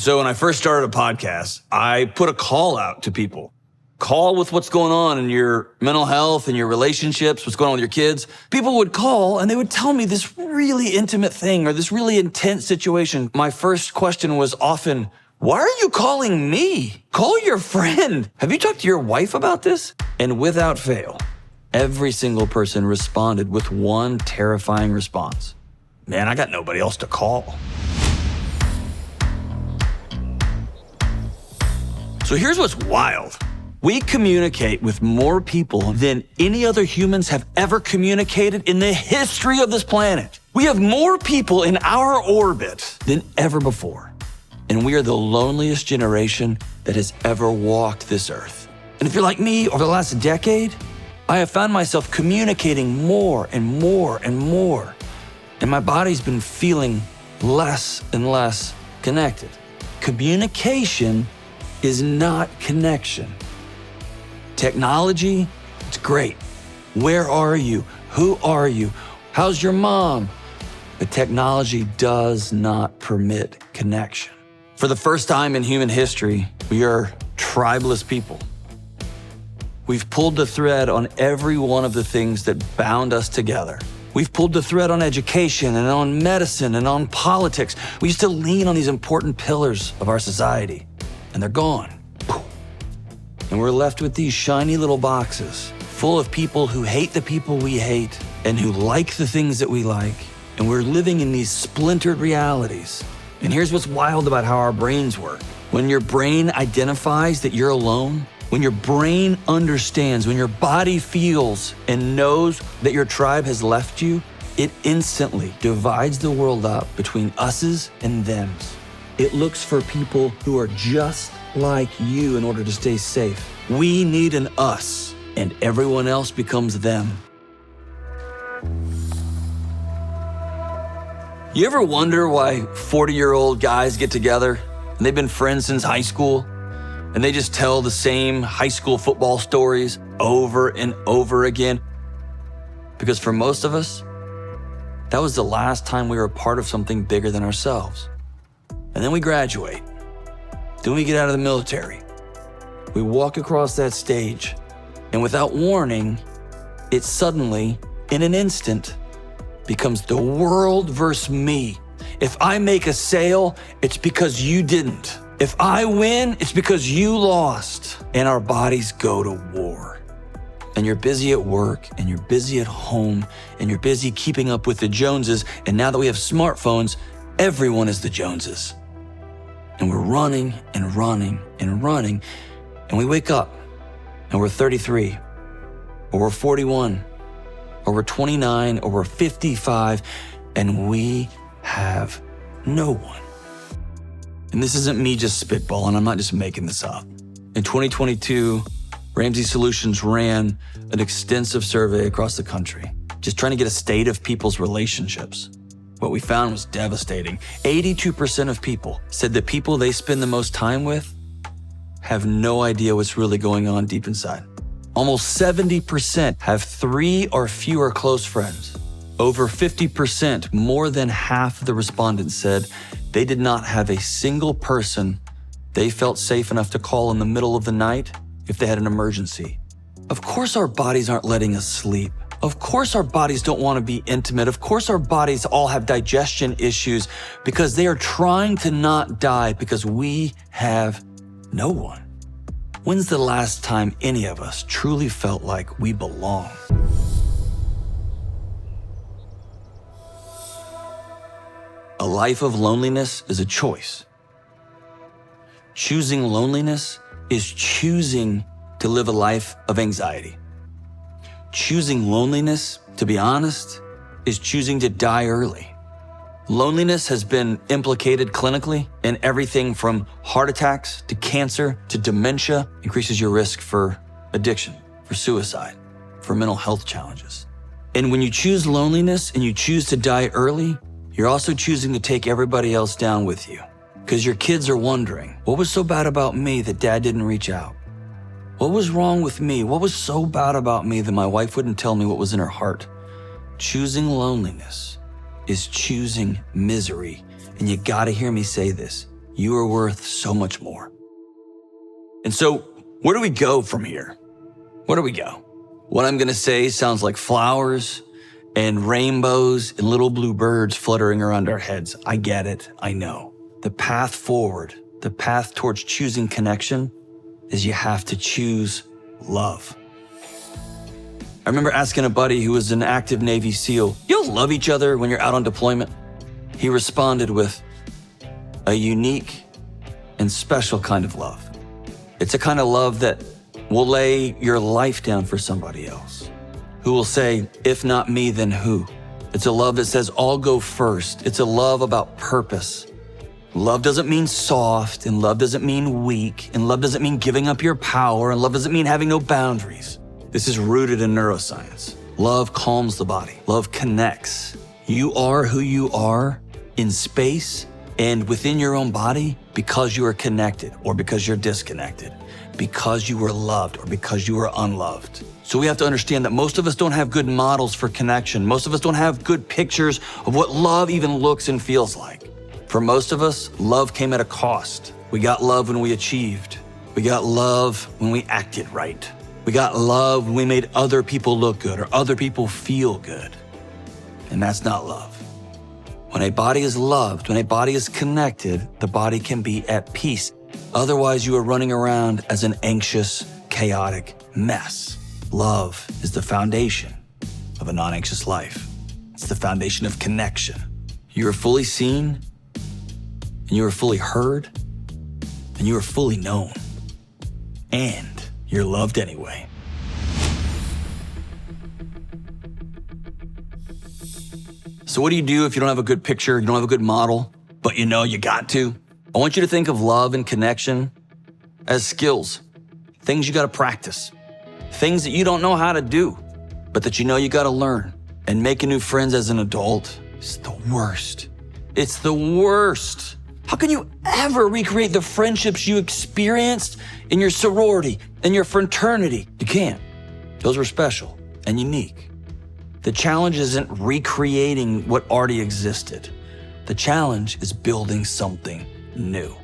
So when I first started a podcast, I put a call out to people. Call with what's going on in your mental health and your relationships, what's going on with your kids. People would call and they would tell me this really intimate thing or this really intense situation. My first question was often, why are you calling me? Call your friend. Have you talked to your wife about this? And without fail, every single person responded with one terrifying response. Man, I got nobody else to call. So here's what's wild. We communicate with more people than any other humans have ever communicated in the history of this planet. We have more people in our orbit than ever before. And we are the loneliest generation that has ever walked this earth. And if you're like me, over the last decade, I have found myself communicating more and more and more. And my body's been feeling less and less connected. Communication is not connection. Technology, it's great. Where are you? Who are you? How's your mom? But technology does not permit connection. For the first time in human history, we are tribeless people. We've pulled the thread on every one of the things that bound us together. We've pulled the thread on education and on medicine and on politics. We used to lean on these important pillars of our society, and they're gone. And we're left with these shiny little boxes full of people who hate the people we hate and who like the things that we like. And we're living in these splintered realities. And here's what's wild about how our brains work. When your brain identifies that you're alone, when your brain understands, when your body feels and knows that your tribe has left you, it instantly divides the world up between us's and them's. It looks for people who are just like you in order to stay safe. We need an us, and everyone else becomes them. You ever wonder why 40-year-old guys get together and they've been friends since high school and they just tell the same high school football stories over and over again? Because for most of us, that was the last time we were a part of something bigger than ourselves. And then we graduate. Then we get out of the military. We walk across that stage, and without warning, it suddenly, in an instant, becomes the world versus me. If I make a sale, it's because you didn't. If I win, it's because you lost. And our bodies go to war. And you're busy at work, and you're busy at home, and you're busy keeping up with the Joneses. And now that we have smartphones, everyone is the Joneses. And we're running and running and running. And we wake up and we're 33, or we're 41, or we're 29, or we're 55, and we have no one. And this isn't me just spitballing. I'm not just making this up. In 2022, Ramsey Solutions ran an extensive survey across the country, just trying to get a state of people's relationships. What we found was devastating. 82% of people said the people they spend the most time with have no idea what's really going on deep inside. Almost 70% have 3 or fewer close friends. Over 50%, more than half of the respondents said they did not have a single person they felt safe enough to call in the middle of the night if they had an emergency. Of course our bodies aren't letting us sleep. Of course our bodies don't want to be intimate. Of course our bodies all have digestion issues because they are trying to not die because we have no one. When's the last time any of us truly felt like we belong? A life of loneliness is a choice. Choosing loneliness is choosing to live a life of anxiety. Choosing loneliness, to be honest, is choosing to die early. Loneliness has been implicated clinically in everything from heart attacks to cancer to dementia. Increases your risk for addiction, for suicide, for mental health challenges. And when you choose loneliness and you choose to die early, you're also choosing to take everybody else down with you. Because your kids are wondering, what was so bad about me that dad didn't reach out? What was wrong with me? What was so bad about me that my wife wouldn't tell me what was in her heart? Choosing loneliness is choosing misery. And you gotta hear me say this. You are worth so much more. And so, where do we go from here? Where do we go? What I'm gonna say sounds like flowers and rainbows and little blue birds fluttering around our heads. I get it, I know. The path forward, the path towards choosing connection is you have to choose love. I remember asking a buddy who was an active Navy SEAL, "You'll love each other when you're out on deployment?" He responded with, "A unique and special kind of love. It's a kind of love that will lay your life down for somebody else, who will say, 'If not me, then who?' It's a love that says, 'I'll go first.' It's a love about purpose. Love doesn't mean soft, and love doesn't mean weak, and love doesn't mean giving up your power, and love doesn't mean having no boundaries. This is rooted in neuroscience. Love calms the body. Love connects. You are who you are in space and within your own body because you are connected or because you're disconnected, because you were loved or because you were unloved. So we have to understand that most of us don't have good models for connection. Most of us don't have good pictures of what love even looks and feels like. For most of us, love came at a cost. We got love when we achieved. We got love when we acted right. We got love when we made other people look good or other people feel good. And that's not love. When a body is loved, when a body is connected, the body can be at peace. Otherwise, you are running around as an anxious, chaotic mess. Love is the foundation of a non-anxious life. It's the foundation of connection. You are fully seen, and you are fully heard, and you are fully known. And you're loved anyway. So what do you do if you don't have a good picture, you don't have a good model, but you know you got to? I want you to think of love and connection as skills, things you gotta practice, things that you don't know how to do, but that you know you gotta learn. And making new friends as an adult is the worst. It's the worst. How can you ever recreate the friendships you experienced in your sorority, in your fraternity? You can't. Those were special and unique. The challenge isn't recreating what already existed. The challenge is building something new.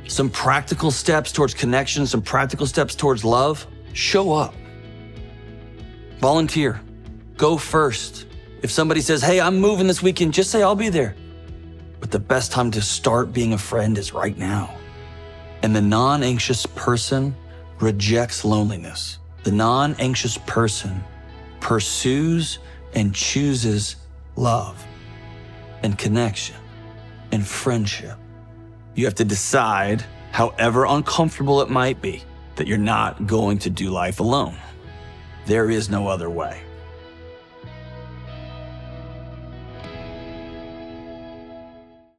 Some practical steps towards connection, some practical steps towards love. Show up. Volunteer. Go first. If somebody says, "Hey, I'm moving this weekend," just say, "I'll be there." But the best time to start being a friend is right now. And the non-anxious person rejects loneliness. The non-anxious person pursues and chooses love and connection and friendship. You have to decide, however uncomfortable it might be, that you're not going to do life alone. There is no other way.